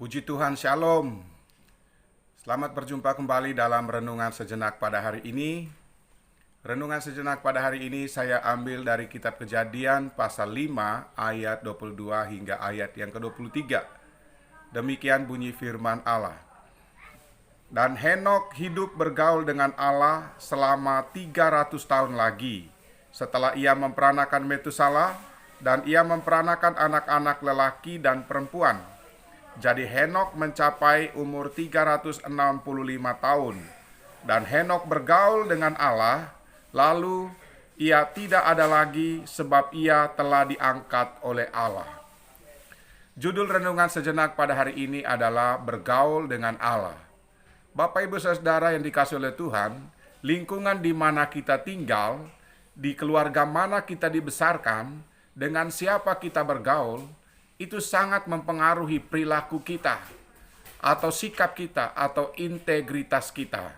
Puji Tuhan, Shalom. Selamat berjumpa kembali dalam Renungan Sejenak pada hari ini. Renungan Sejenak pada hari ini saya ambil dari kitab Kejadian pasal 5 ayat 22 hingga ayat yang ke-23. Demikian bunyi firman Allah. Dan Henokh hidup bergaul dengan Allah selama 300 tahun lagi. Setelah ia memperanakan Metusalah, dan ia memperanakan anak-anak lelaki dan perempuan. Jadi Henokh mencapai umur 365 tahun. Dan Henokh bergaul dengan Allah, lalu ia tidak ada lagi sebab ia telah diangkat oleh Allah. Judul renungan sejenak pada hari ini adalah bergaul dengan Allah. Bapak Ibu Saudara yang dikasihi oleh Tuhan, lingkungan di mana kita tinggal, di keluarga mana kita dibesarkan, dengan siapa kita bergaul, itu sangat mempengaruhi perilaku kita, atau sikap kita, atau integritas kita.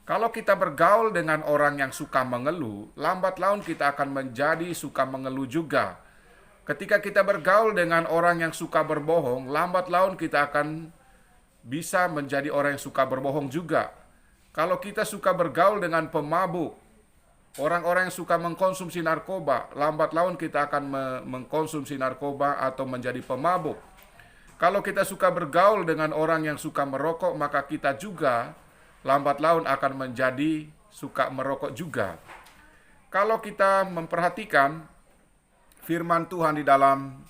Kalau kita bergaul dengan orang yang suka mengeluh, lambat laun kita akan menjadi suka mengeluh juga. Ketika kita bergaul dengan orang yang suka berbohong, lambat laun kita akan bisa menjadi orang yang suka berbohong juga. Kalau kita suka bergaul dengan pemabuk, orang-orang yang suka mengkonsumsi narkoba, lambat laun kita akan mengkonsumsi narkoba atau menjadi pemabuk. Kalau kita suka bergaul dengan orang yang suka merokok, maka kita juga lambat laun akan menjadi suka merokok juga. Kalau kita memperhatikan firman Tuhan di dalam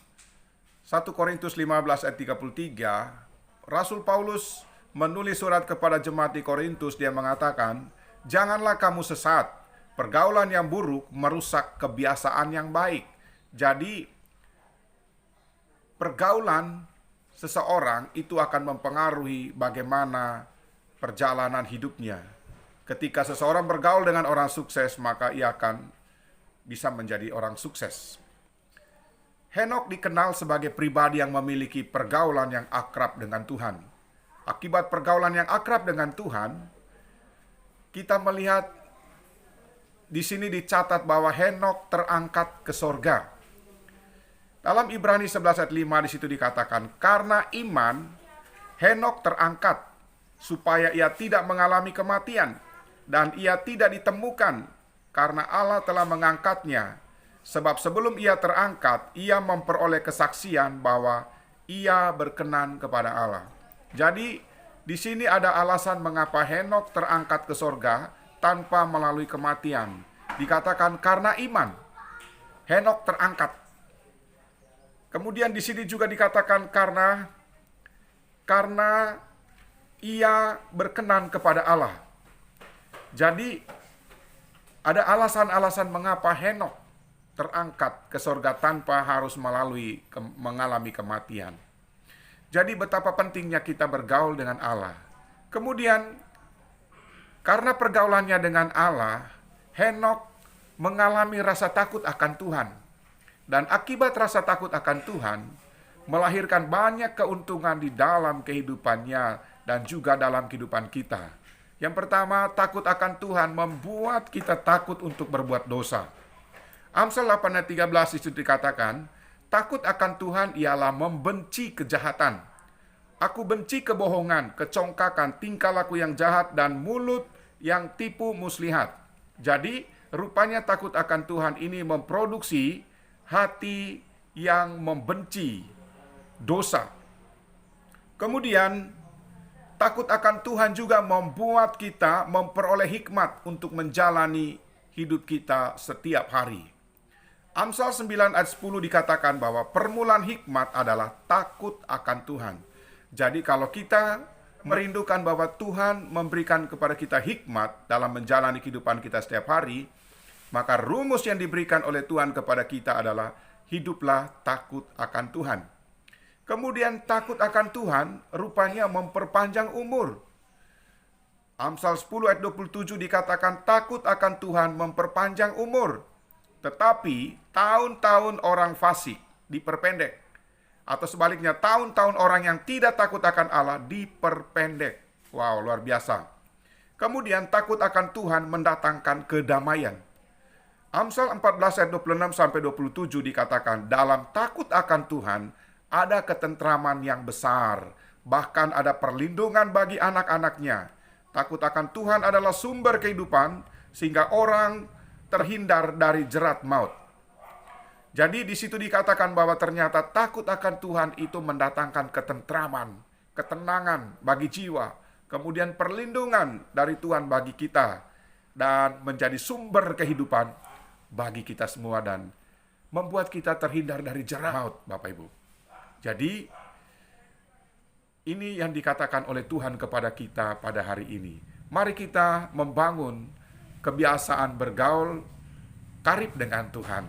1 Korintus 15 ayat 33, Rasul Paulus menulis surat kepada jemaat di Korintus, dia mengatakan, "Janganlah kamu sesat. Pergaulan yang buruk merusak kebiasaan yang baik." Jadi, pergaulan seseorang itu akan mempengaruhi bagaimana perjalanan hidupnya. Ketika seseorang bergaul dengan orang sukses, maka ia akan bisa menjadi orang sukses. Henokh dikenal sebagai pribadi yang memiliki pergaulan yang akrab dengan Tuhan. Akibat pergaulan yang akrab dengan Tuhan, kita melihat di sini dicatat bahwa Henokh terangkat ke sorga. Dalam Ibrani 11 ayat 5 di situ dikatakan, karena iman Henokh terangkat supaya ia tidak mengalami kematian, dan ia tidak ditemukan karena Allah telah mengangkatnya. Sebab sebelum ia terangkat, ia memperoleh kesaksian bahwa ia berkenan kepada Allah. Jadi di sini ada alasan mengapa Henokh terangkat ke sorga tanpa melalui kematian. Dikatakan karena iman Henokh terangkat. Kemudian di sini juga dikatakan karena ia berkenan kepada Allah. Jadi ada alasan-alasan mengapa Henokh terangkat ke sorga tanpa harus mengalami kematian. Jadi betapa pentingnya kita bergaul dengan Allah. Kemudian karena pergaulannya dengan Allah, Henokh mengalami rasa takut akan Tuhan. Dan akibat rasa takut akan Tuhan, melahirkan banyak keuntungan di dalam kehidupannya dan juga dalam kehidupan kita. Yang pertama, takut akan Tuhan membuat kita takut untuk berbuat dosa. Amsal 8 ayat 13 itu dikatakan, takut akan Tuhan ialah membenci kejahatan. Aku benci kebohongan, kecongkakan, tingkah laku yang jahat, dan mulut yang tipu muslihat. Jadi, rupanya takut akan Tuhan ini memproduksi hati yang membenci dosa. Kemudian, takut akan Tuhan juga membuat kita memperoleh hikmat untuk menjalani hidup kita setiap hari. Amsal 9 ayat 10 dikatakan bahwa permulaan hikmat adalah takut akan Tuhan. Jadi kalau kita merindukan bahwa Tuhan memberikan kepada kita hikmat dalam menjalani kehidupan kita setiap hari, maka rumus yang diberikan oleh Tuhan kepada kita adalah hiduplah takut akan Tuhan. Kemudian takut akan Tuhan rupanya memperpanjang umur. Amsal 10 ayat 27 dikatakan takut akan Tuhan memperpanjang umur. Tetapi tahun-tahun orang fasik diperpendek. Atau sebaliknya, tahun-tahun orang yang tidak takut akan Allah diperpendek. Wow, luar biasa. Kemudian takut akan Tuhan mendatangkan kedamaian. Amsal 14 ayat 26 sampai 27 dikatakan, dalam takut akan Tuhan ada ketentraman yang besar, bahkan ada perlindungan bagi anak-anaknya. Takut akan Tuhan adalah sumber kehidupan, sehingga orang terhindar dari jerat maut. Jadi di situ dikatakan bahwa ternyata takut akan Tuhan itu mendatangkan ketentraman, ketenangan bagi jiwa, kemudian perlindungan dari Tuhan bagi kita, dan menjadi sumber kehidupan bagi kita semua, dan membuat kita terhindar dari jerat maut, Bapak Ibu. Jadi ini yang dikatakan oleh Tuhan kepada kita pada hari ini. Mari kita membangun kebiasaan bergaul karib dengan Tuhan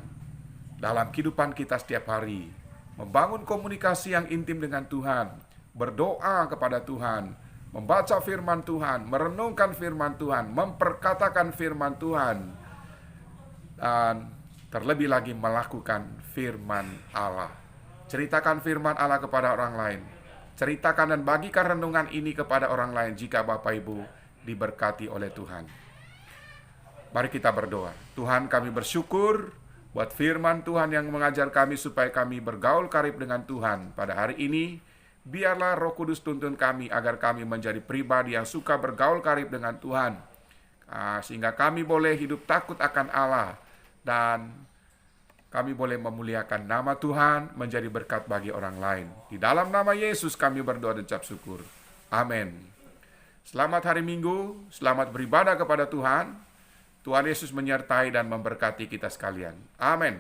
dalam kehidupan kita setiap hari. Membangun komunikasi yang intim dengan Tuhan, berdoa kepada Tuhan, membaca firman Tuhan, merenungkan firman Tuhan, memperkatakan firman Tuhan, dan terlebih lagi melakukan firman Allah. Ceritakan firman Allah kepada orang lain. Ceritakan dan bagikan renungan ini kepada orang lain jika Bapak Ibu diberkati oleh Tuhan. Mari kita berdoa. Tuhan, kami bersyukur buat firman Tuhan yang mengajar kami supaya kami bergaul karib dengan Tuhan pada hari ini. Biarlah Roh Kudus tuntun kami agar kami menjadi pribadi yang suka bergaul karib dengan Tuhan, sehingga kami boleh hidup takut akan Allah, dan kami boleh memuliakan nama Tuhan, menjadi berkat bagi orang lain. Di dalam nama Yesus kami berdoa dan ucap syukur. Amin. Selamat hari Minggu, selamat beribadah kepada Tuhan. Tuhan Yesus menyertai dan memberkati kita sekalian. Amin.